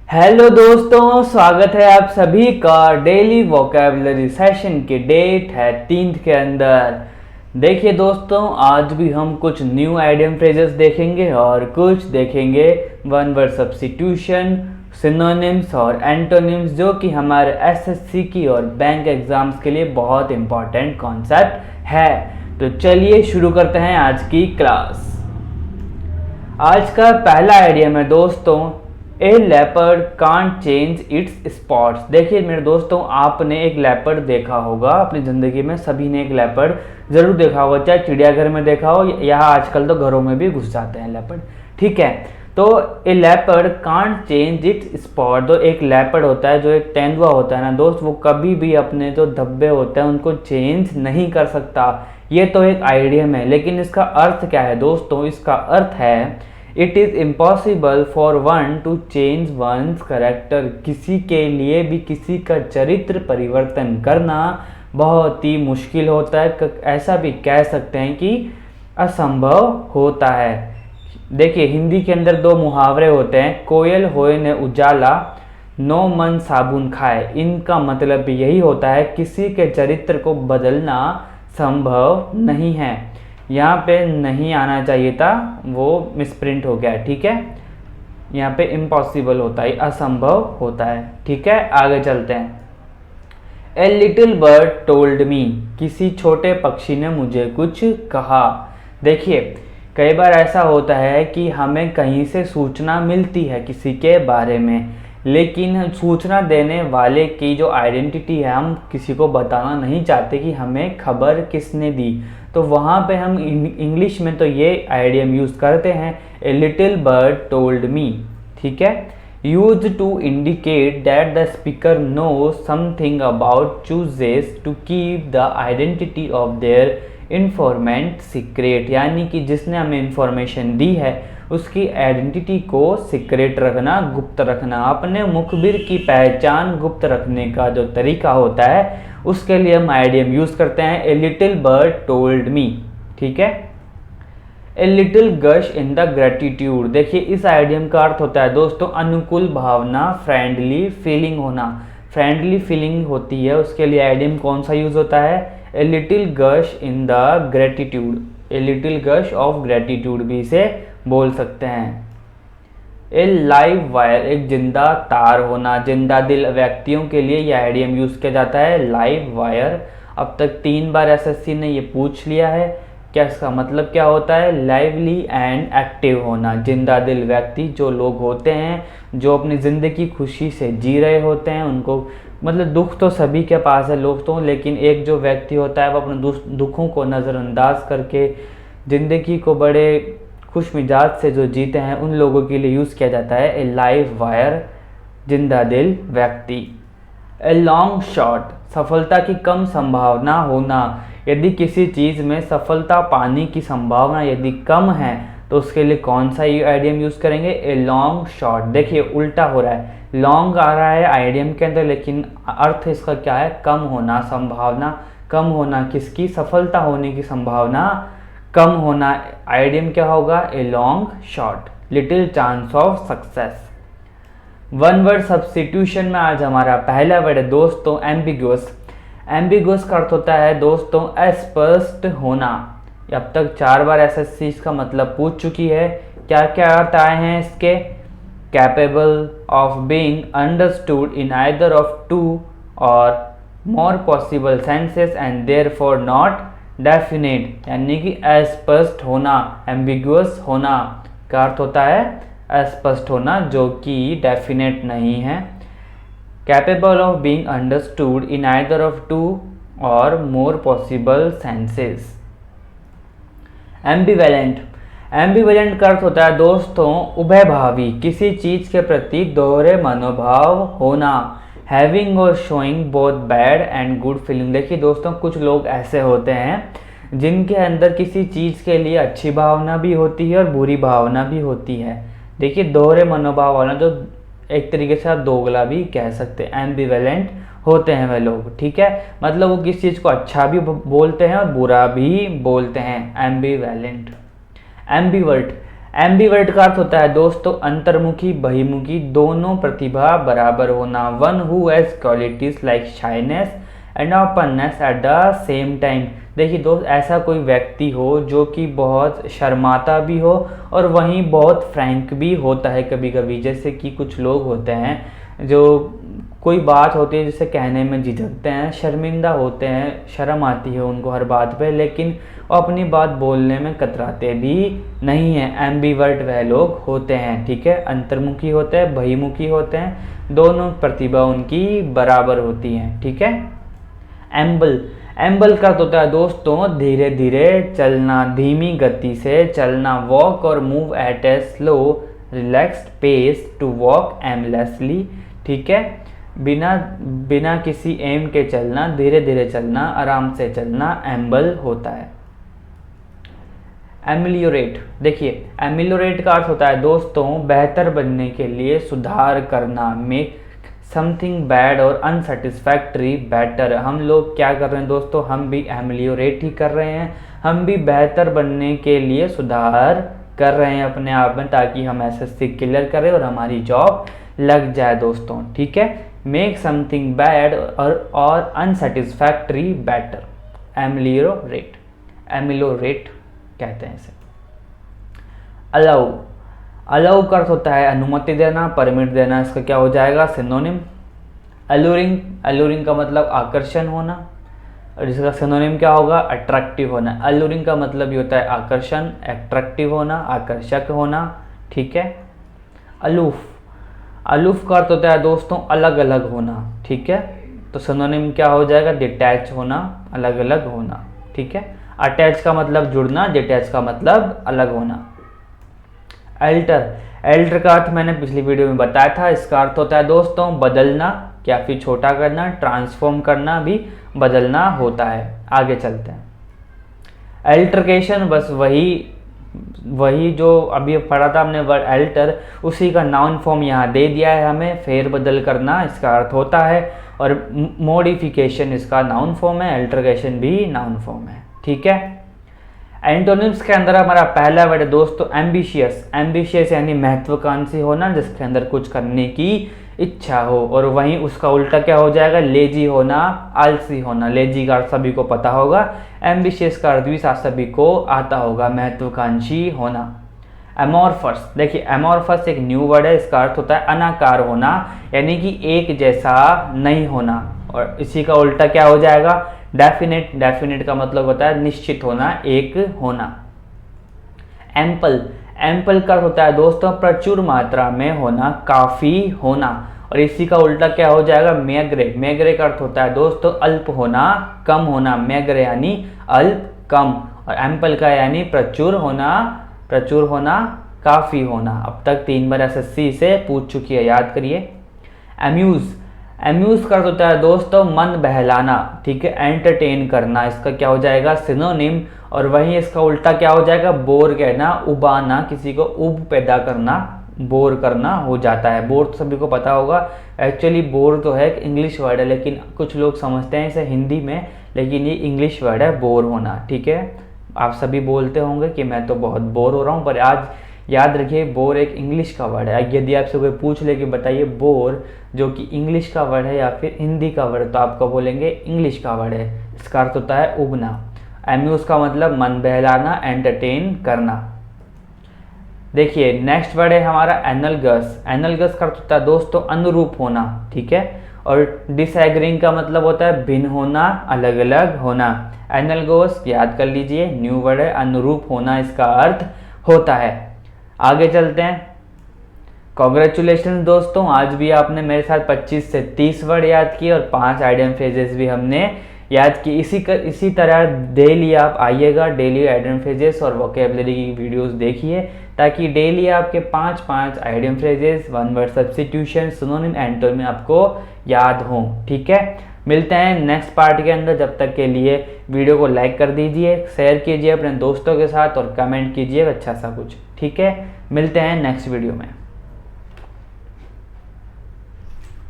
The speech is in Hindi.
हेलो दोस्तों, स्वागत है आप सभी का डेली वोकैबुलरी सेशन के डेट है 3 के अंदर। देखिए दोस्तों, आज भी हम कुछ न्यू आइडियम फ्रेजेस देखेंगे और कुछ देखेंगे वन वर्ड सब्स्टिट्यूशन, सिनोनिम्स और एंटोनिम्स, जो कि हमारे एसएससी की और बैंक एग्जाम्स के लिए बहुत इंपॉर्टेंट कॉन्सेप्ट है। तो चलिए शुरू करते हैं आज की क्लास। आज का पहला आइडियम है दोस्तों, a leopard can't change its spots. देखिए मेरे दोस्तों, आपने एक लेपर्ड देखा होगा अपनी ज़िंदगी में, सभी ने एक लेपर्ड ज़रूर देखा होगा, चाहे चिड़ियाघर में देखा हो या आजकल तो घरों में भी घुस जाते हैं लेपर्ड। ठीक है, तो a leopard can't change its spot. तो एक लेपर्ड होता है, जो एक तेंदुआ होता है ना दोस्त, वो कभी भी अपने जो धब्बे होते हैं उनको चेंज नहीं कर सकता। ये तो एक आइडियम है, लेकिन इसका अर्थ क्या है दोस्तों? इसका अर्थ है it is impossible for one to change one's character. किसी के लिए भी किसी का चरित्र परिवर्तन करना बहुत ही मुश्किल होता है, ऐसा भी कह सकते हैं कि असंभव होता है। देखिए हिंदी के अंदर दो मुहावरे होते हैं, कोयल होए न उजाला, नो मन साबुन खाए। इनका मतलब यही होता है किसी के चरित्र को बदलना संभव नहीं है। यहाँ पे नहीं आना चाहिए था, वो मिसप्रिंट हो गया। ठीक है, यहाँ पे इम्पॉसिबल होता है, असंभव होता है। ठीक है, आगे चलते हैं। ए लिटिल बर्ड टोल्ड मी। किसी छोटे पक्षी ने मुझे कुछ कहा। देखिए कई बार ऐसा होता है कि हमें कहीं से सूचना मिलती है किसी के बारे में, लेकिन सूचना देने वाले की जो आइडेंटिटी है हम किसी को बताना नहीं चाहते कि हमें खबर किसने दी। तो वहाँ पे हम इंग्लिश में तो ये आइडियम यूज़ करते हैं, a little bird told me. ठीक है, used to indicate that the speaker knows something about, chooses to keep the identity of their informant secret. यानी कि जिसने हमें इंफॉर्मेशन दी है उसकी आइडेंटिटी को सीक्रेट रखना, गुप्त रखना। अपने मुखबिर की पहचान गुप्त रखने का जो तरीका होता है उसके लिए हम आइडियम यूज़ करते हैं, a little bird told me. ठीक है, a little gush in the gratitude. देखिए इस आइडियम का अर्थ होता है दोस्तों अनुकूल भावना, फ्रेंडली फीलिंग होना। फ्रेंडली फीलिंग होती है, उसके लिए आइडियम कौन सा यूज़ होता है? A little gush in the gratitude. A little gush of gratitude भी इसे बोल सकते हैं। ए लाइव वायर, एक जिंदा तार होना। जिंदा दिल व्यक्तियों के लिए यह आइडियम यूज़ किया जाता है, लाइव वायर। अब तक 3 बार एसएससी ने ये पूछ लिया है, क्या इसका मतलब क्या होता है? लाइवली एंड एक्टिव होना। जिंदा दिल व्यक्ति जो लोग होते हैं जो अपनी ज़िंदगी खुशी से जी रहे होते हैं, उनको मतलब दुख तो सभी के पास है लोग तो, लेकिन एक जो व्यक्ति होता है वो अपने दुखों को नज़रअंदाज करके ज़िंदगी को बड़े खुश मिजाज से जो जीते हैं, उन लोगों के लिए यूज़ किया जाता है ए लाइव वायर, जिंदा दिल व्यक्ति। ए लॉन्ग शॉट, सफलता की कम संभावना होना। यदि किसी चीज़ में सफलता पाने की संभावना यदि कम है तो उसके लिए कौन सा आइडियम यूज़ करेंगे? A long shot. देखिए उल्टा हो रहा है, लॉन्ग आ रहा है आइडियम के अंदर, लेकिन अर्थ इसका क्या है? कम होना, संभावना कम होना। किसकी? सफलता होने की संभावना कम होना। आइडियम क्या होगा? A long shot, little chance of success. One word substitution में आज हमारा पहला वर्ड है दोस्तों एम्बिगुअस। एम्बिगुअस का अर्थ होता है दोस्तों अस्पष्ट होना। अब तक 4 बार एसएससी इसका मतलब पूछ चुकी है। क्या क्या अर्थ आए हैं इसके? Capable of being understood in either of 2 और मोर possible senses and therefore not definite. यानी कि अस्पष्ट होना, एम्बिगुअस होना का अर्थ होता है अस्पष्ट होना जो कि डेफिनेट नहीं है। Capable of being understood in either of 2 और मोर पॉसिबल सेंसेस। एम्बिवेलेंट, एम्बिवेलेंट का अर्थ होता है दोस्तों उभयभावी, किसी चीज़ के प्रति दोहरे मनोभाव होना। हैविंग और showing both bad and good feeling. देखिए दोस्तों कुछ लोग ऐसे होते हैं जिनके अंदर किसी चीज़ के लिए अच्छी भावना भी होती है और बुरी भावना भी होती है। देखिए दोहरे मनोभाव वाला, जो एक तरीके से आप दोगला भी कह सकते हैं, एम्बिवेलेंट होते हैं वे लोग। ठीक है, मतलब वो किसी चीज़ को अच्छा भी बोलते हैं और बुरा भी बोलते हैं, एम्बिवेलेंट। एम्बिवर्ट, एम्बीवर्ट का अर्थ होता है दोस्तों अंतर्मुखी बहिमुखी दोनों प्रतिभा बराबर होना। One who has qualities like shyness and openness at the same time. देखिए दोस्त, ऐसा कोई व्यक्ति हो जो कि बहुत शर्माता भी हो और वहीं बहुत फ्रैंक भी होता है कभी कभी। जैसे कि कुछ लोग होते हैं जो कोई बात होती है जिसे कहने में झिझकते हैं, शर्मिंदा होते हैं, शर्म आती है उनको हर बात पे, लेकिन वो अपनी बात बोलने में कतराते भी नहीं हैं। एम्बीवर्ट वह लोग होते हैं, ठीक है। अंतर्मुखी होते हैं, बहिमुखी होते हैं, दोनों प्रतिभा उनकी बराबर होती हैं, ठीक है। एम्बल, एम्बल का होता है दोस्तों धीरे धीरे चलना, धीमी गति से चलना। वॉक और move at a slow relaxed pace to walk aimlessly, ठीक है। बिना किसी एम के चलना, धीरे धीरे चलना, आराम से चलना एम्बल होता है। एमिलियोरेट, देखिए एमिलियोरेट का अर्थ होता है दोस्तों बेहतर बनने के लिए सुधार करना। मेक समथिंग बैड और अनसेटिस्फैक्ट्री बेटर। हम लोग क्या कर रहे हैं दोस्तों, हम भी एमिलियोरेट ही कर रहे हैं, हम भी बेहतर बनने के लिए सुधार कर रहे हैं अपने आप में, ताकि हम एसएससी क्लियर करें और हमारी जॉब लग जाए दोस्तों, ठीक है। मेक समथिंग बैड और अनसेटिस्फैक्ट्री बेटर, एमिलियोरेट, एमिलियोरेट कहते हैं इसे। अलाउ, अलाउ का अर्थ होता है अनुमति देना, परमिट देना। इसका क्या हो जाएगा सिनोनिम, अलूरिंग, अलूरिंग का मतलब आकर्षण होना, और इसका सिनोनिम क्या होगा अट्रैक्टिव होना। अलूरिंग का मतलब ये होता है आकर्षण, अट्रैक्टिव होना, आकर्षक होना, ठीक है। अलूफ, अलूफ का अर्थ होता है दोस्तों अलग अलग होना, ठीक है। तो सिनोनिम क्या हो जाएगा डिटैच होना, अलग अलग होना, ठीक है। अटैच का मतलब जुड़ना, डिटैच का मतलब अलग होना। एल्टर, एल्टर का अर्थ मैंने पिछली वीडियो में बताया था। इसका अर्थ होता है दोस्तों बदलना या फिर छोटा करना, ट्रांसफॉर्म करना भी बदलना होता है। आगे चलते हैं। एल्टरकेशन, बस वही जो अभी पढ़ा था हमने वर्ड एल्टर, उसी का नाउन फॉर्म यहाँ दे दिया है हमें। फेर बदल करना इसका अर्थ होता है, और मॉडिफिकेशन इसका नाउन फॉर्म है, एल्टरकेशन भी नाउन फॉर्म है, ठीक है। एंटोनिम्स के अंदर हमारा पहला वर्ड है दोस्तों एम्बिशियस। एम्बिशियस यानी महत्वाकांक्षी होना, जिसके अंदर कुछ करने की इच्छा हो, और वहीं उसका उल्टा क्या हो जाएगा लेजी होना, आलसी होना। लेजी का अर्थ सभी को पता होगा, एम्बिशियस का अर्थ भी सभी को आता होगा, महत्वाकांक्षी होना। एमोरफस, देखिए एमोरफस एक न्यू वर्ड है। इसका अर्थ होता है अनाकार होना, यानी कि एक जैसा नहीं होना, और इसी का उल्टा क्या हो जाएगा डेफिनेट। डेफिनेट का मतलब होता है निश्चित होना, एक होना। एम्पल, एम्पल का होता है दोस्तों प्रचुर मात्रा में होना, काफी होना, और इसी का उल्टा क्या हो जाएगा मेग्रे। मेग्रे का अर्थ होता है दोस्तों अल्प होना, कम होना। मेग्रे यानी अल्प, कम, और एम्पल का यानी प्रचुर होना, प्रचुर होना, काफी होना। अब तक 3 बार एसएससी से पूछ चुकी है, याद करिए। एम्यूज, एम्यूज का अर्थ होता है दोस्तों मन बहलाना, ठीक है, एंटरटेन करना। इसका क्या हो जाएगा सिनोनिम, और वहीं इसका उल्टा क्या हो जाएगा बोर कहना, उबाना, किसी को उब पैदा करना, बोर करना हो जाता है। बोर तो सभी को पता होगा, एक्चुअली बोर तो है इंग्लिश वर्ड है, लेकिन कुछ लोग समझते हैं इसे हिंदी में, लेकिन ये इंग्लिश वर्ड है बोर होना, ठीक है। आप सभी बोलते होंगे कि मैं तो बहुत बोर हो रहा हूँ, पर आज याद रखिए बोर एक इंग्लिश का वर्ड है। यदि आपसे कोई पूछ ले कि बताइए बोर जो कि इंग्लिश का वर्ड है या फिर हिंदी का वर्ड, तो आपको बोलेंगे इंग्लिश का वर्ड है। इसका अर्थ होता है उबना। एम्यूज का मतलब मन बहलाना, एंटरटेन करना। देखिए नेक्स्ट वर्ड है हमारा एनालगस। एनालगस का अर्थ होता है दोस्तों अनुरूप होना, ठीक है, और डिसएग्रीइंग का मतलब होता है भिन्न होना, अलग अलग होना। एनालगस याद कर लीजिए, न्यू वर्ड है, अनुरूप होना इसका अर्थ होता है। आगे चलते हैं। कॉन्ग्रेचुलेशन दोस्तों, आज भी आपने मेरे साथ 25 से 30 वर्ड याद किए और 5 आइडियम फ्रेजेस भी हमने याद की। इसी तरह डेली आप आइएगा, डेली आइडियम फ्रेजेस और वोकेबलरी की वीडियोस देखिए, ताकि डेली आपके 5 idiom phrases, 1 word substitution, synonym, antonym आपको याद हों, ठीक है। मिलते हैं नेक्स्ट पार्ट के अंदर। जब तक के लिए वीडियो को लाइक कर दीजिए, शेयर कीजिए अपने दोस्तों के साथ और कमेंट कीजिए अच्छा सा कुछ, ठीक है। मिलते हैं नेक्स्ट वीडियो में।